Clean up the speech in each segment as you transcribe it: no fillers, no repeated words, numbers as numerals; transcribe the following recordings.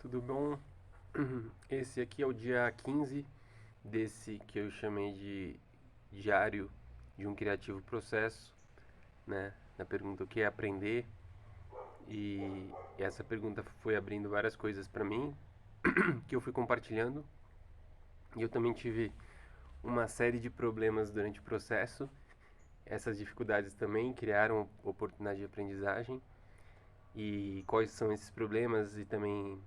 tudo bom? Esse aqui é o dia 15 desse que eu chamei de Diário de um Criativo Processo, né? Na pergunta o que é aprender, e essa pergunta foi abrindo várias coisas para mim que eu fui compartilhando, e eu também tive uma série de problemas durante o processo. Essas dificuldades também criaram oportunidade de aprendizagem, e quais são esses problemas e também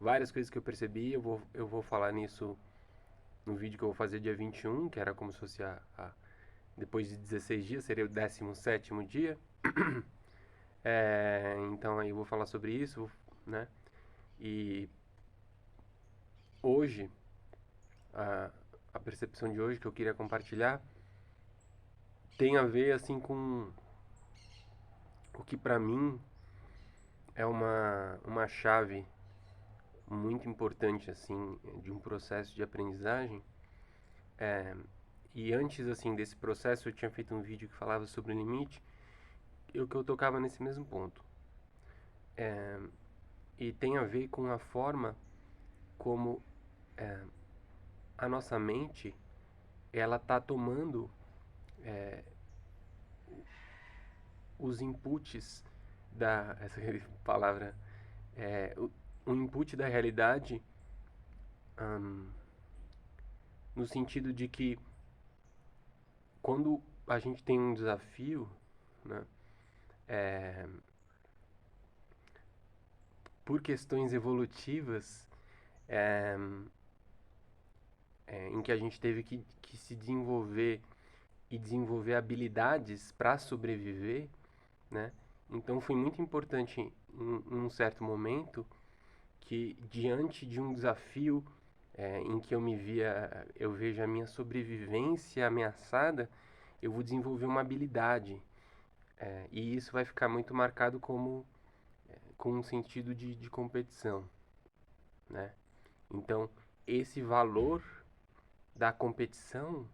várias coisas que eu percebi. Eu vou falar nisso no vídeo que eu vou fazer dia 21, que era como se fosse depois de 16 dias, seria o 17º dia. Então aí eu vou falar sobre isso, né? E hoje, a, a percepção de hoje que eu queria compartilhar tem a ver assim com o que pra mim é uma chave muito importante assim de um processo de aprendizagem. É, e antes assim desse processo eu tinha feito um vídeo que falava sobre o limite, e o que eu tocava nesse mesmo ponto. E tem a ver com a forma como a nossa mente ela está tomando os inputs da essa palavra o input da realidade, hum, no sentido de que quando a gente tem um desafio, né, por questões evolutivas, é, em que a gente teve que se desenvolver e desenvolver habilidades para sobreviver, né? Então foi muito importante em um certo momento que, diante de um desafio em que eu vejo a minha sobrevivência ameaçada, eu vou desenvolver uma habilidade. E isso vai ficar muito marcado com um sentido de competição, né? Então, esse valor da competição,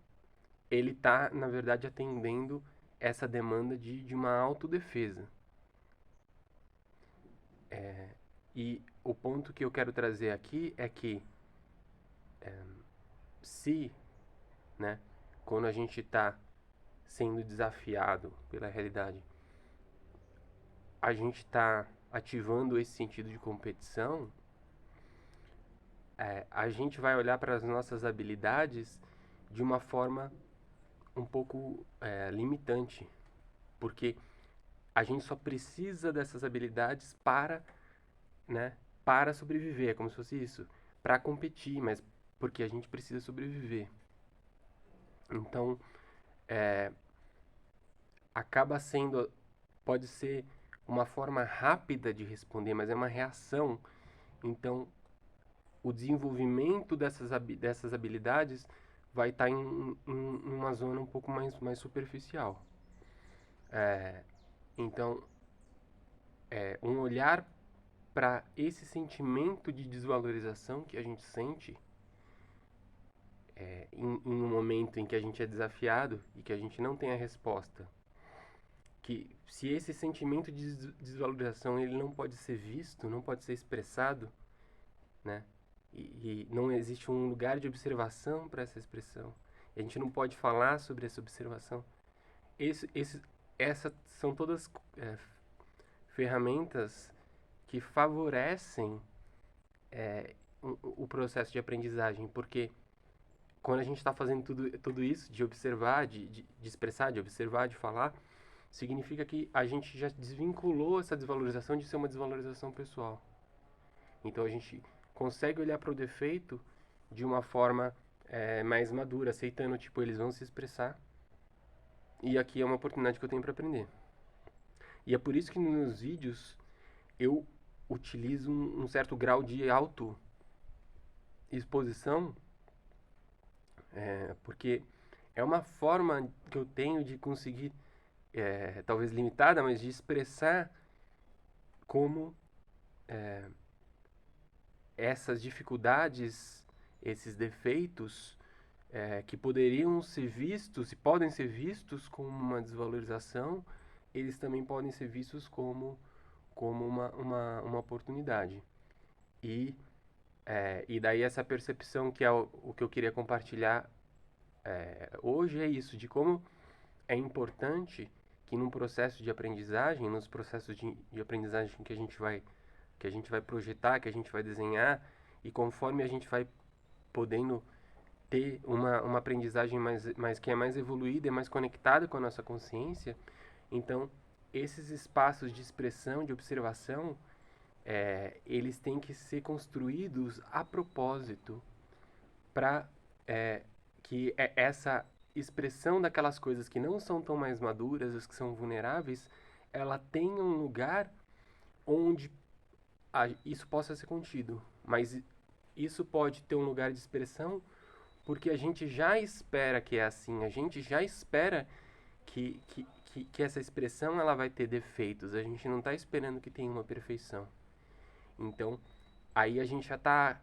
ele está, na verdade, atendendo essa demanda de uma autodefesa. E o ponto que eu quero trazer aqui é que se, né, quando a gente está sendo desafiado pela realidade, a gente está ativando esse sentido de competição, a gente vai olhar para as nossas habilidades de uma forma um pouco limitante, porque a gente só precisa dessas habilidades né, para sobreviver, é como se fosse isso, para competir, mas porque a gente precisa sobreviver. Então, acaba sendo, pode ser uma forma rápida de responder, mas é uma reação. Então, o desenvolvimento dessas habilidades vai estar em uma zona um pouco mais superficial. Então, um olhar para esse sentimento de desvalorização que a gente sente em um momento em que a gente é desafiado e que a gente não tem a resposta, que se esse sentimento de desvalorização ele não pode ser visto, não pode ser expressado, né? E não existe um lugar de observação para essa expressão. A gente não pode falar sobre essa observação. Esse, esse, essas são todas ferramentas que favorecem o processo de aprendizagem, porque quando a gente está fazendo tudo isso, de observar, de expressar, de observar, de falar, significa que a gente já desvinculou essa desvalorização de ser uma desvalorização pessoal. Então a gente consegue olhar para o defeito de uma forma mais madura, aceitando, tipo, eles vão se expressar e aqui é uma oportunidade que eu tenho para aprender. E é por isso que nos meus vídeos eu utilizo um certo grau de auto-exposição, porque é uma forma que eu tenho de conseguir, talvez limitada, mas de expressar como essas dificuldades, esses defeitos, que poderiam ser vistos e podem ser vistos como uma desvalorização, eles também podem ser vistos como uma oportunidade. E, e daí essa percepção que é o que eu queria compartilhar hoje é isso, de como é importante que num processo de aprendizagem, nos processos de aprendizagem que a gente vai projetar, que a gente vai desenhar, e conforme a gente vai podendo ter uma aprendizagem que é mais evoluída e mais conectada com a nossa consciência, então esses espaços de expressão, de observação, eles têm que ser construídos a propósito para que essa expressão daquelas coisas que não são tão mais maduras, as que são vulneráveis, ela tenha um lugar onde isso possa ser contido. Mas isso pode ter um lugar de expressão porque a gente já espera que é assim, a gente já espera que essa expressão ela vai ter defeitos, a gente não está esperando que tenha uma perfeição. Então, aí a gente já está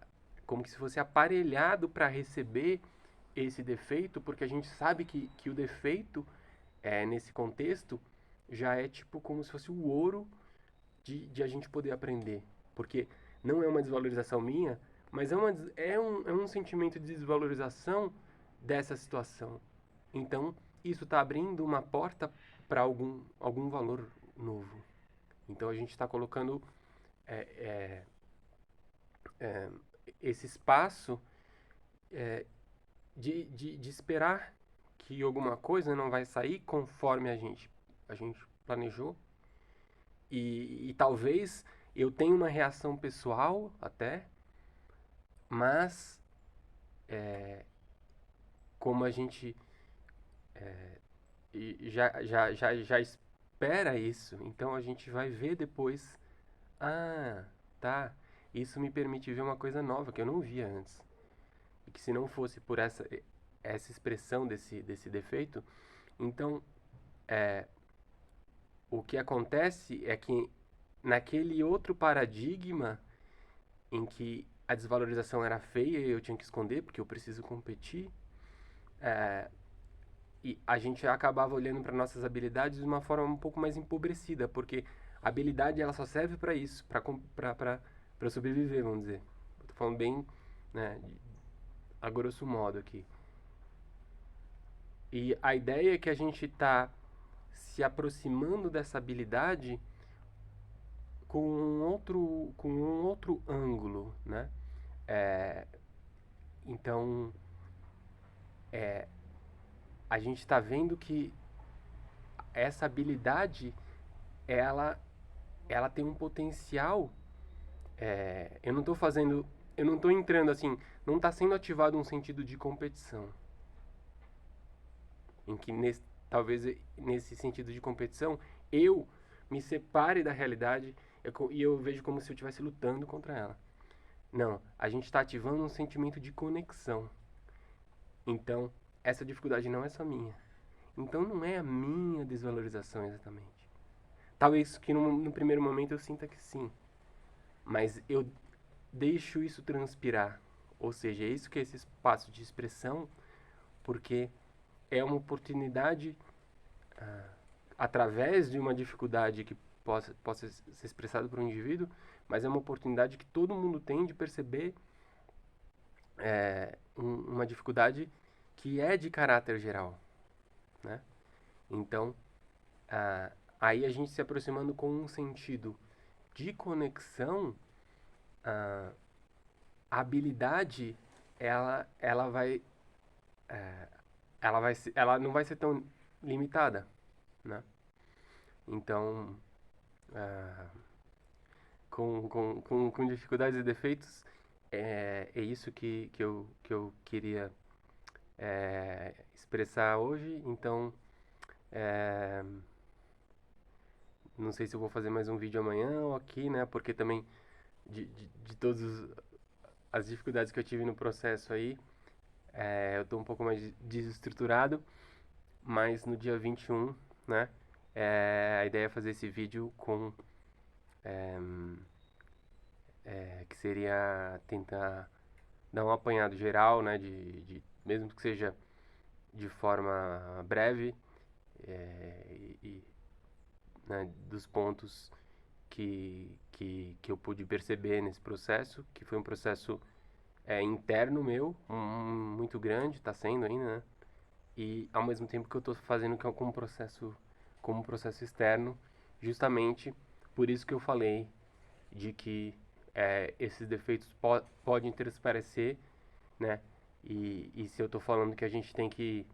como que se fosse aparelhado para receber esse defeito, porque a gente sabe que o defeito, nesse contexto, já é tipo como se fosse o ouro de a gente poder aprender. Porque não é uma desvalorização minha, mas é um sentimento de desvalorização dessa situação. Então, isso está abrindo uma porta para algum valor novo. Então, a gente está colocando é, é, esse espaço de esperar que alguma coisa não vai sair conforme a gente planejou. E talvez eu tenha uma reação pessoal até, mas como a gente já espera isso, então a gente vai ver depois, ah, tá, isso me permite ver uma coisa nova que eu não via antes. E que se não fosse por essa expressão desse defeito, então o que acontece é que naquele outro paradigma em que a desvalorização era feia e eu tinha que esconder porque eu preciso competir, e a gente acabava olhando para nossas habilidades de uma forma um pouco mais empobrecida, porque a habilidade ela só serve para isso, para sobreviver, vamos dizer. Estou falando bem, né, a grosso modo aqui. E a ideia é que a gente está se aproximando dessa habilidade com um outro ângulo, né? É, então, a gente está vendo que essa habilidade, ela, ela tem um potencial. Eu não estou fazendo, eu não estou entrando assim, não está sendo ativado um sentido de competição, em que talvez nesse sentido de competição eu me separe da realidade e eu vejo como se eu estivesse lutando contra ela. Não, a gente está ativando um sentimento de conexão. Então, essa dificuldade não é só minha. Então, não é a minha desvalorização exatamente. Talvez que no primeiro momento eu sinta que sim, mas eu deixo isso transpirar. Ou seja, é isso que é esse espaço de expressão, porque é uma oportunidade, através de uma dificuldade que possa ser expressada por um indivíduo, mas é uma oportunidade que todo mundo tem de perceber uma dificuldade que é de caráter geral, né? Então, aí a gente se aproximando com um sentido de conexão, a habilidade ela vai ela não vai ser tão limitada, né? Então, com dificuldades e defeitos, é isso que eu queria expressar hoje. Então, é, não sei se eu vou fazer mais um vídeo amanhã ou aqui, né? Porque também de todas as dificuldades que eu tive no processo aí, eu tô um pouco mais desestruturado, mas no dia 21, né? A ideia é fazer esse vídeo que seria tentar dar um apanhado geral, né? Mesmo que seja de forma breve, né, dos pontos que eu pude perceber nesse processo, que foi um processo interno meu, muito grande, está sendo ainda, né? E ao mesmo tempo que eu estou fazendo como um processo externo, justamente por isso que eu falei de que esses defeitos podem transparecer, né? E se eu estou falando que a gente tem que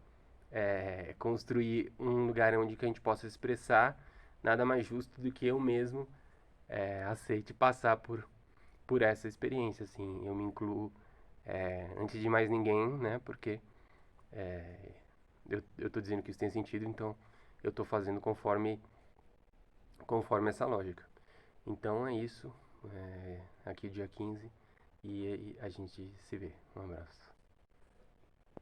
construir um lugar onde que a gente possa expressar, nada mais justo do que eu mesmo aceite passar por essa experiência, assim. Eu me incluo antes de mais ninguém, né? Porque eu tô dizendo que isso tem sentido, então eu tô fazendo conforme essa lógica. Então é isso. Aqui dia 15 e a gente se vê. Um abraço.